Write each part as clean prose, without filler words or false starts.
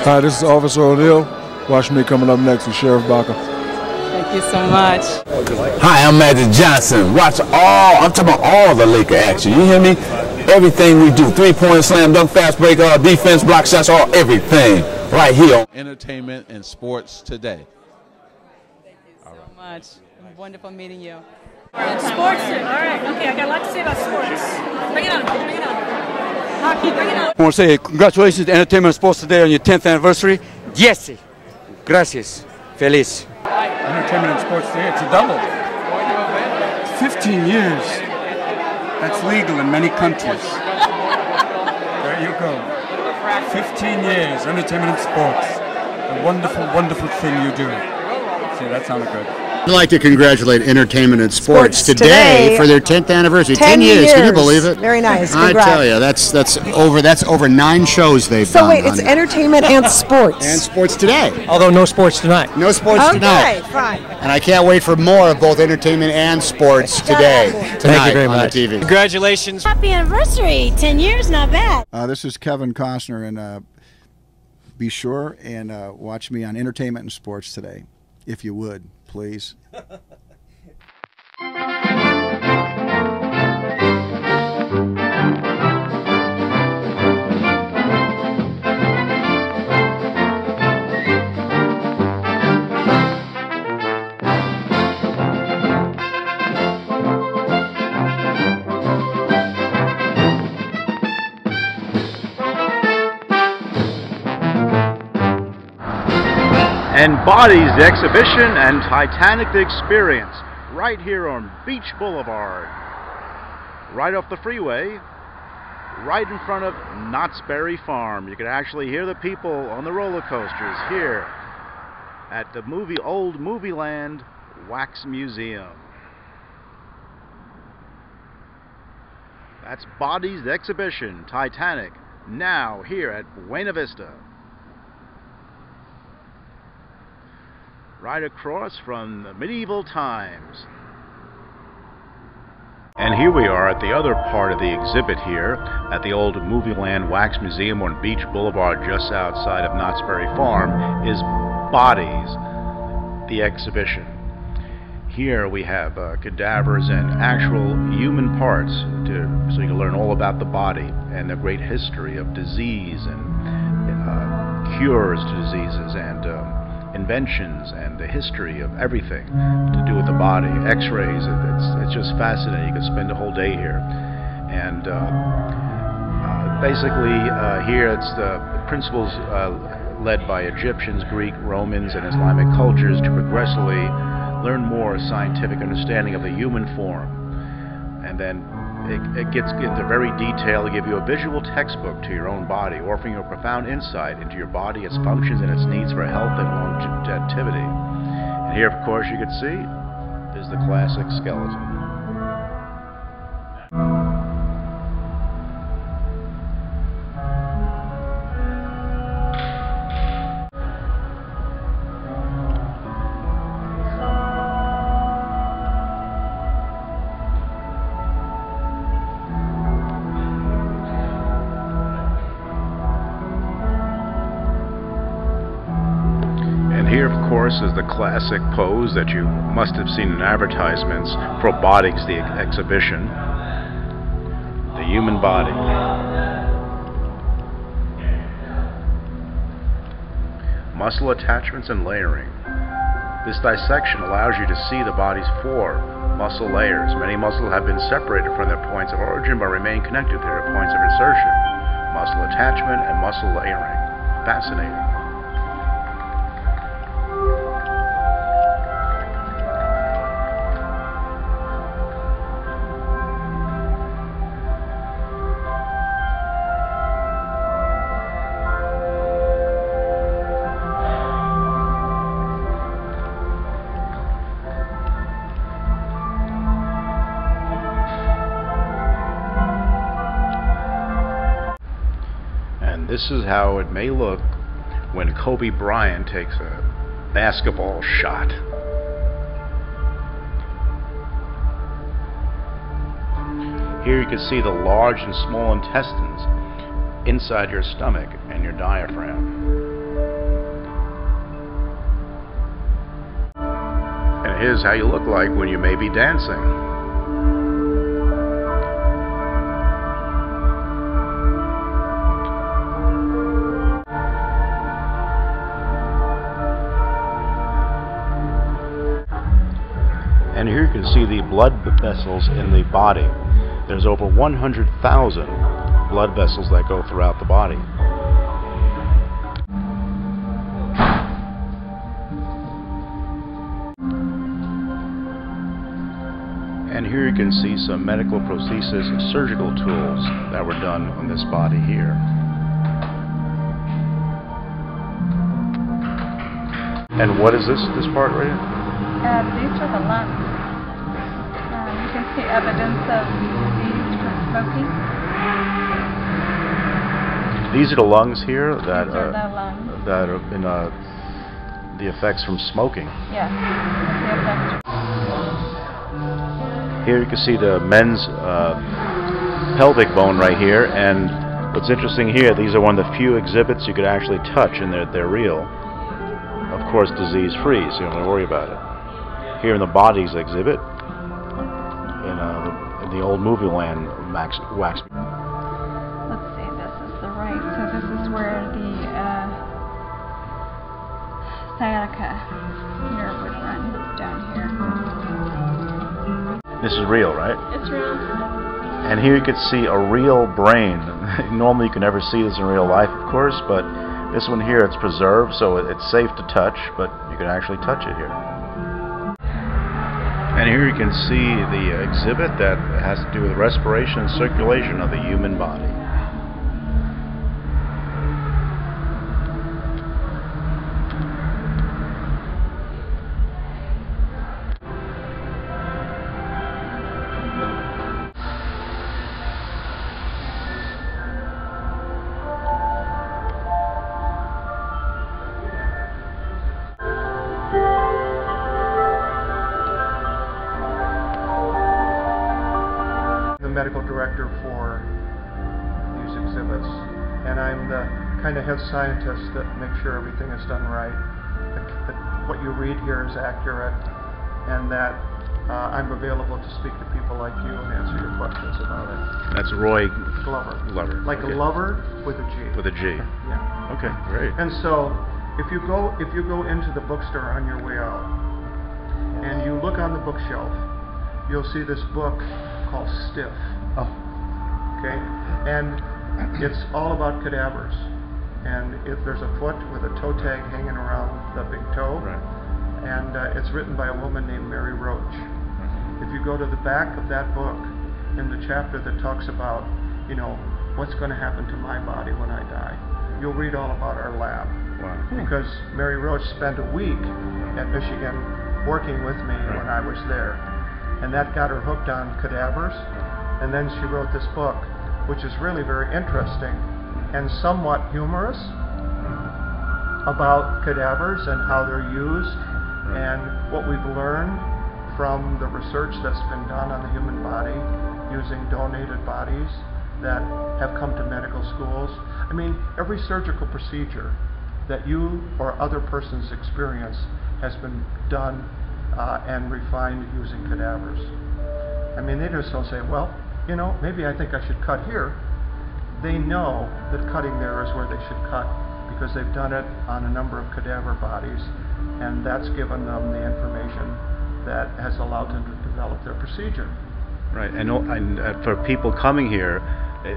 Hi, this is Officer O'Neill. Watch me coming up next with Sheriff Baca. Thank you so much. Hi, I'm Magic Johnson. Watch I'm talking about all the Laker action. You hear me? Everything we do, three-point slam, dunk, fast break, defense, block shots, everything right here. Entertainment and sports today. Thank you so much. Wonderful meeting you. Sports. All right. Okay, I got a lot to say about sports. Bring it on. Bring it on. Hockey, bring it on. I want to say congratulations to Entertainment and Sports today on your 10th anniversary. Yes. Gracias. Feliz. Entertainment and Sports Day, it's a double. 15 years. That's legal in many countries. There you go. 15 years, entertainment and sports. A wonderful, wonderful thing you do. See, that sounded good. I'd like to congratulate Entertainment and Sports today for their 10th anniversary. 10 years. Can you believe it? Very nice. Congrats. I tell you, that's over 9 shows they've done. So wait, it's Entertainment and Sports. And Sports today. Although no sports tonight. No sports tonight. Okay, fine. And I can't wait for more of both entertainment and sports today. Thank you very much. On the TV. Congratulations. Happy anniversary. 10 years, not bad. This is Kevin Costner, and be sure and watch me on Entertainment and Sports today, if you would, please. And Bodies the Exhibition and Titanic The Experience, right here on Beach Boulevard, right off the freeway, right in front of Knott's Berry Farm. You can actually hear the people on the roller coasters here at the old Movieland Wax Museum. That's Bodies the Exhibition, Titanic, now here at Buena Vista. Right across from the medieval times. And here we are at the other part of the exhibit here at the old Movieland Wax Museum on Beach Boulevard just outside of Knott's Berry Farm is Bodies, the exhibition. Here we have cadavers and actual human parts so you can learn all about the body and the great history of disease and cures to diseases and inventions and the history of everything to do with the body, x-rays. It's just fascinating. You can spend a whole day here. And basically here it's the principles led by Egyptians, Greek, Romans, and Islamic cultures to progressively learn more scientific understanding of the human form. And then it gets into very detail to give you a visual textbook to your own body, offering you a profound insight into your body, its functions, and its needs for health and longevity. And here, of course, you can see is the classic skeleton. Here, of course, is the classic pose that you must have seen in advertisements for Bodies the Exhibition. The human body. Muscle attachments and layering. This dissection allows you to see the body's 4 muscle layers. Many muscles have been separated from their points of origin but remain connected to their points of insertion. Muscle attachment and muscle layering. Fascinating. This is how it may look when Kobe Bryant takes a basketball shot. Here you can see the large and small intestines inside your stomach and your diaphragm. here's how you look like when you may be dancing. And here you can see the blood vessels in the body. There's over 100,000 blood vessels that go throughout the body. And here you can see some medical prosthesis and surgical tools that were done on this body here. And what is this part right here? These are the lungs. You can see evidence of disease from smoking. These are the lungs here that These are the lungs. that have been the effects from smoking. Yes, the effects. Here you can see the men's pelvic bone right here, and what's interesting here, these are one of the few exhibits you could actually touch, and they're real. Of course, disease-free, so you don't have to worry about it. Here in the bodies exhibit, in the old Movieland Wax Museum. Let's see, this is the right, so this is where the sciatica nerve would run down here. This is real, right? It's real. And here you can see a real brain. Normally you can never see this in real life, of course, but this one here, it's preserved, so it's safe to touch, but you can actually touch it here. And here you can see the exhibit that has to do with respiration and circulation of the human body. Medical director for these exhibits, and I'm the kind of head scientist that makes sure everything is done right, that what you read here is accurate, and that I'm available to speak to people like you and answer your questions about it. That's Roy Glover. Like a lover with a G. With a G. Yeah. Okay, great. And so, if you go into the bookstore on your way out, and you look on the bookshelf, you'll see this book called Stiff. Oh. Okay, and it's all about cadavers. And there's a foot with a toe tag hanging around the big toe. Right. And it's written by a woman named Mary Roach. If you go to the back of that book, in the chapter that talks about, you know, what's going to happen to my body when I die, you'll read all about our lab. Wow. Because Mary Roach spent a week at Michigan working with me when I was there. And that got her hooked on cadavers, and then she wrote this book, which is really very interesting and somewhat humorous, about cadavers and how they're used and what we've learned from the research that's been done on the human body using donated bodies that have come to medical schools. I mean, every surgical procedure that you or other persons experience has been done and refined using cadavers. I mean, they just don't say, well, you know, maybe I think I should cut here. They know that cutting there is where they should cut because they've done it on a number of cadaver bodies, and that's given them the information that has allowed them to develop their procedure. Right, and for people coming here,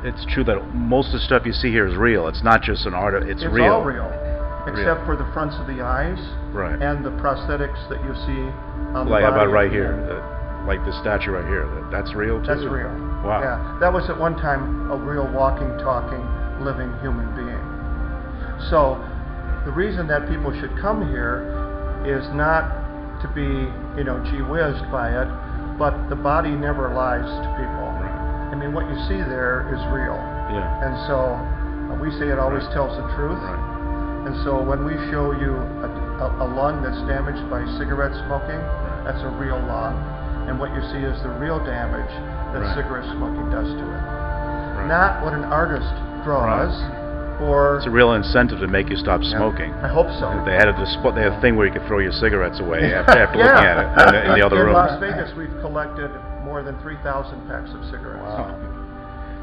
it's true that most of the stuff you see here is real. It's not just an art, it's real. It's all real. Except for the fronts of the eyes, right, and the prosthetics that you see on the body. Like about right here, like the statue right here. That's real too? That's real. Wow. Yeah, that was at one time a real walking, talking, living human being. So the reason that people should come here is not to be, you know, gee whizzed by it, but the body never lies to people. Right. I mean, what you see there is real. Yeah. And so we say it always tells the truth. Right. And so when we show you a lung that's damaged by cigarette smoking, that's a real lung. And what you see is the real damage that cigarette smoking does to it. Not what an artist draws or it's a real incentive to make you stop smoking. I hope so. They had a thing where you could throw your cigarettes away after looking at it in the other in room. Las Vegas, we've collected more than 3,000 packs of cigarettes. Wow.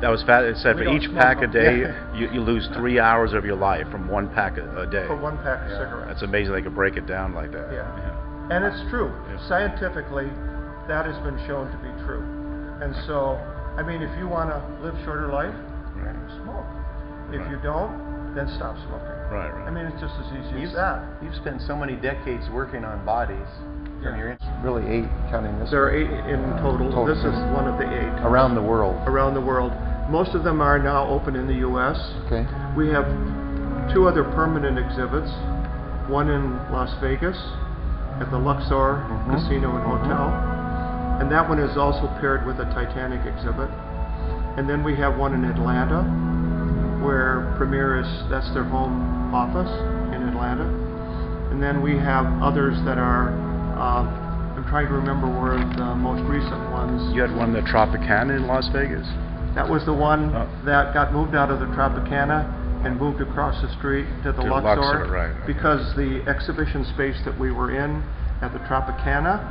That was fat. It said for each pack a day, you lose 3 hours of your life from one pack a day. For one pack of cigarettes. That's amazing they could break it down like that. Yeah. And it's true. Scientifically, that has been shown to be true. And so, I mean, if you want to live shorter life, smoke. If you don't, then stop smoking. Right. I mean, it's just as easy as that. You've spent so many decades working on bodies. From your really 8, counting this. There are 8 in total. This is one of the 8. Around the world. Around the world. Most of them are now open in the U.S. Okay. We have 2 other permanent exhibits. One in Las Vegas at the Luxor Casino and Hotel. And that one is also paired with a Titanic exhibit. And then we have one in Atlanta, where Premiere that's their home office in Atlanta. And then we have others that are, I'm trying to remember where the most recent ones. You had one, the Tropicana in Las Vegas? That was the one that got moved out of the Tropicana and moved across the street to the Luxor. Right. Because the exhibition space that we were in at the Tropicana,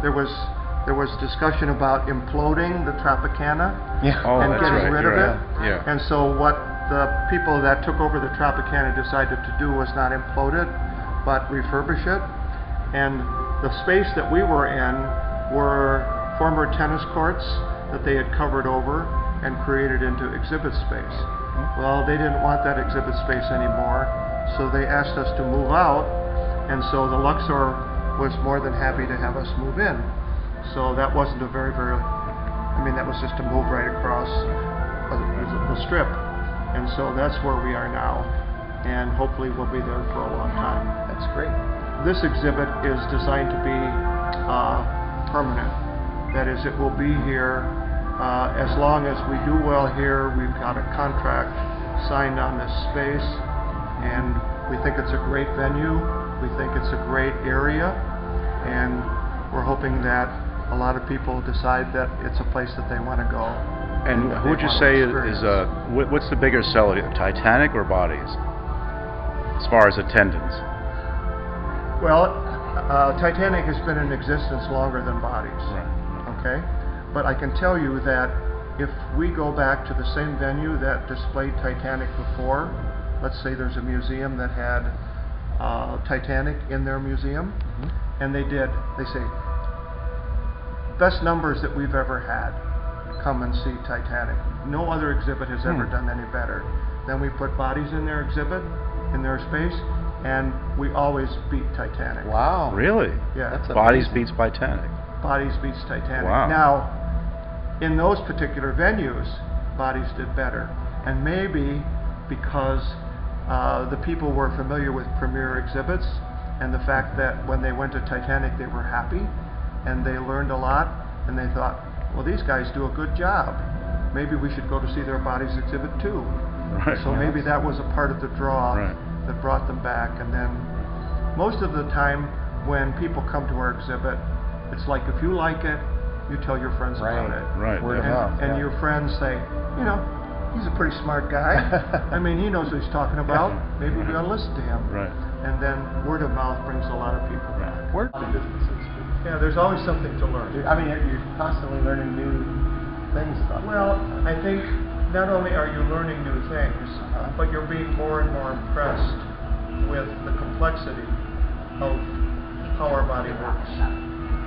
there was discussion about imploding the Tropicana and getting rid of it. Yeah. And so what the people that took over the Tropicana decided to do was not implode it, but refurbish it. And the space that we were in were former tennis courts that they had covered over and created into exhibit space. Well, they didn't want that exhibit space anymore, so they asked us to move out, and so the Luxor was more than happy to have us move in. So that wasn't a very, I mean, that was just a move right across the strip. And so that's where we are now, and hopefully we'll be there for a long time. That's great. This exhibit is designed to be permanent. That is, it will be here as long as we do well here. We've got a contract signed on this space, and we think it's a great venue. We think it's a great area, and we're hoping that a lot of people decide that it's a place that they want to go. And who would you say is what's the bigger seller, Titanic or Bodies, as far as attendance? Well, Titanic has been in existence longer than Bodies. Right. Okay, but I can tell you that if we go back to the same venue that displayed Titanic before, let's say there's a museum that had Titanic in their museum, and they say, best numbers that we've ever had, come and see Titanic. No other exhibit has ever done any better. Then we put Bodies in their exhibit, in their space, and we always beat Titanic. Wow. Really? Yeah. Bodies beats Titanic. Bodies beats Titanic. Wow. Now, in those particular venues, Bodies did better. And maybe because the people were familiar with Premiere exhibits, and the fact that when they went to Titanic they were happy, and they learned a lot, and they thought, well, these guys do a good job. Maybe we should go to see their Bodies exhibit too. Right. So maybe that was a part of the draw that brought them back. And then most of the time when people come to our exhibit, it's like if you like it, you tell your friends about it. Right. Word of mouth. And your friends say, you know, he's a pretty smart guy. I mean, he knows what he's talking about. Maybe we ought to listen to him. Right. And then word of mouth brings a lot of people back. Word businesses. Yeah, there's always something to learn. I mean, you're constantly learning new things about it. Well, I think not only are you learning new things, but you're being more and more impressed with the complexity of how our body works.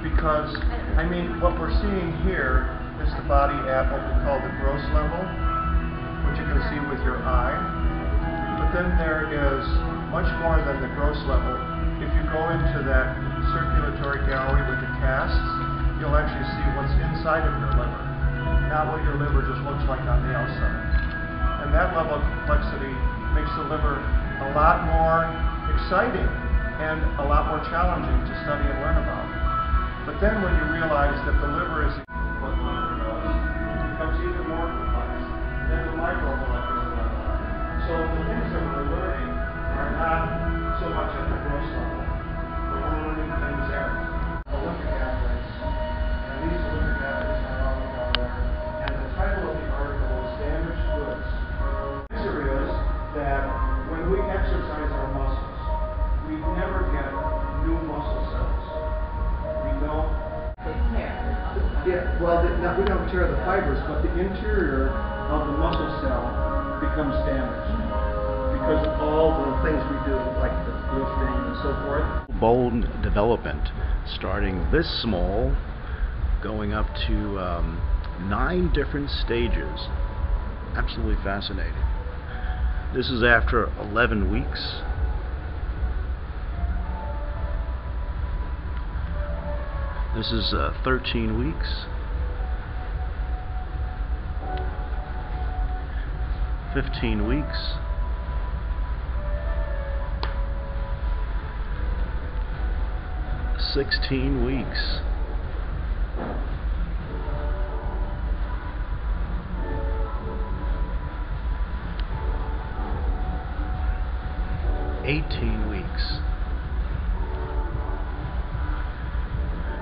Because, I mean, what we're seeing here is the body at what we call the gross level, which you can see with your eye. But then there is much more than the gross level. If you go into that circulatory gallery with the casts, you'll actually see what's inside of your liver, not what your liver just looks like on the outside. And that level of complexity makes the liver a lot more exciting and a lot more challenging to study and learn about. But then when you realize that the liver is what the liver does, it becomes even more complex. Then the micromolecular level. So the things that we're learning are not so much at the gross level, but we're learning things at Olympic athletes. And these Olympic athletes are all down there. And the title of the article is Damaged Goods. The answer is that Well, we don't tear the fibers, but the interior of the muscle cell becomes damaged because of all the things we do, like the lifting and so forth. Bone development, starting this small, going up to 9 different stages. Absolutely fascinating. This is after 11 weeks. This is 13 weeks. 15 weeks. 16 weeks. 18 weeks.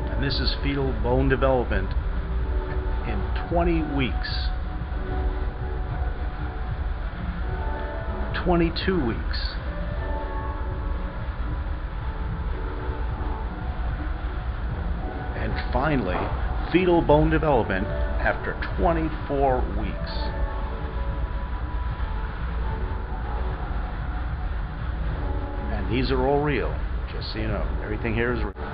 And this is fetal bone development in 20 weeks. 22 weeks. And finally, fetal bone development after 24 weeks. And these are all real, just so you know. Everything here is real.